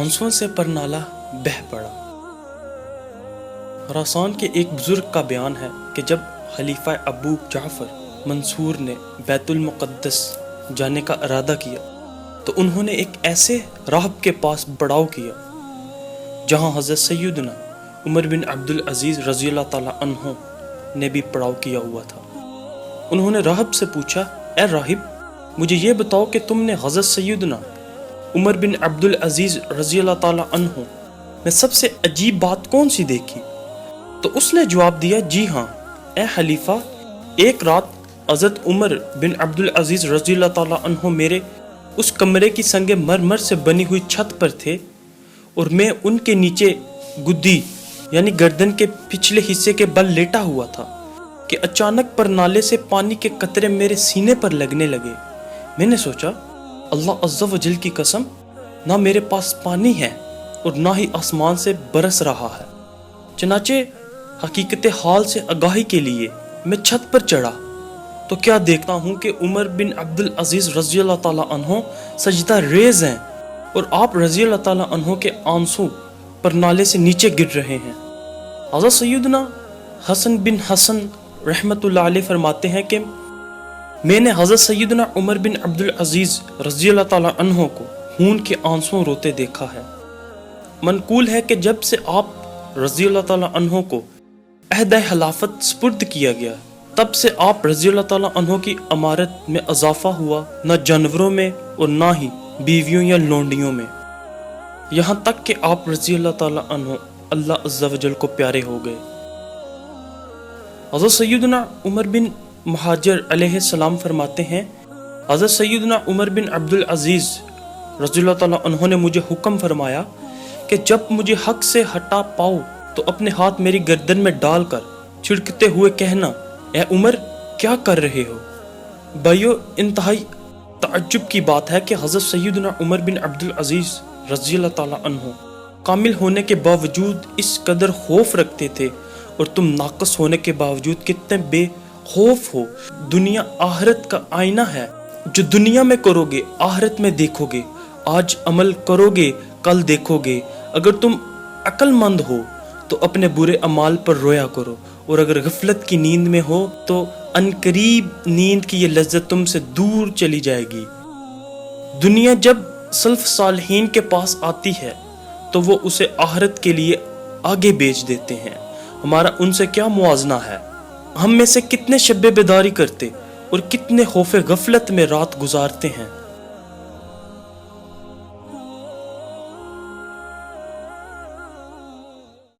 आंसुओं से परनाला बह पड़ा। खरासान के एक बुजुर्ग का बयान है कि जब खलीफा अबू जाफर मंसूर ने बैतुल मुक़द्दस जाने का इरादा किया तो उन्होंने एक ऐसे राहब के पास पड़ाव किया जहां हज़रत सैयदना उमर बिन अब्दुल अजीज़ रज़ियल्लाहु ताला अन्हु ने भी पड़ाव किया हुआ था। उन्होंने राहब से पूछा, ए राहिब, मुझे ये बताओ कि तुमने हज़रत सैयदना उमर बिन अब्दुल अजीज़ रज़ियल्लाहु ताला अन्हु में सबसे अजीब बात कौन सी देखी? तो उसने जवाब दिया, जी हाँ ए खलीफा, एक रात हज़रत उमर बिन अब्दुल अजीज़ रज़ियल्लाहु ताला अन्हु मेरे उस कमरे की संगे मरमर से बनी हुई छत पर थे और मैं उनके नीचे गुद्दी यानी गर्दन के पिछले हिस्से के बल लेटा हुआ था कि अचानक परनाले से पानी के कतरे मेरे सीने पर लगने लगे। मैंने सोचा, अल्लाह अज़्ज़ा व जल की कसम, ना मेरे पास पानी है और ना ही आसमान से बरस रहा है। चनाचे हकीकत हाल से आगाही के लिए मैं छत पर चढ़ा तो क्या देखता हूँ कि उमर बिन अब्दुल अजीज़ रज़ियल्लाहु ताला अन्हु सजदा रेज़ हैं और आप रज़ियल्लाहु ताला अन्हु के आंसू परनाले से नीचे गिर रहे हैं। हज़रत सैयदना हसन बिन हसन रहमतुल्लाह अलैह फरमाते हैं कि मैंने हज़रत सैयदना उमर बिन अब्दुल अजीज़ रज़ियल्लाहु ताला अन्हु को खून के आंसुओं रोते देखा है। मनकूल है कि जब से आप रज़ियल्लाहु ताला अन्हु को अहद खिलाफत स्पुर्द किया गया तब से आप रज़ियल्लाहु ताला अन्हु की अमारत में इजाफा हुआ, न जानवरों में और ना ही बीवियों या लोंडियों में, यहाँ तक कि आप रज़ियल्लाहु ताला अन्हु अल्लाह अज़्ज़ा व जल को प्यारे हो गए। हज़रत सैयदना उमर बिन मुहाजिर अलैहिस्सलाम फरमाते हैं, हज़रत सैयदना उमर बिन अब्दुल अजीज़ रज़ियल्लाहु ताला अन्हु ने मुझे हुक्म फरमाया कि जब मुझे हक से हटा पाओ तो अपने हाथ मेरी गर्दन में डालकर छिड़कते हुए कहना, ए उमर, क्या कर रहे हो? भाइयों, इंतहाई ताज्जुब की बात है कि हज़रत सैयदना उमर बिन अब्दुल अजीज़ रज़ियल्लाहु ताला अन्हु कामिल होने के बावजूद इस कदर खौफ रखते थे और तुम नाक़स होने के बावजूद कितने बेखौफ हो। दुनिया आखिरत का आईना है, जो दुनिया में करोगे आखिरत में देखोगे। आज अमल करोगे कल देखोगे। अगर तुम अक्लमंद हो तो अपने बुरे अमाल पर रोया करो और अगर गफलत की नींद में हो तो अनकरीब नींद की ये लज्जत तुमसे दूर चली जाएगी। दुनिया जब सल्फ सालहीन के पास आती है तो वो उसे आखिरत के लिए आगे बेच देते हैं। हमारा उनसे क्या मुआजना है? हम में से कितने शब्बे बेदारी करते और कितने खौफे गफलत में रात गुजारते हैं।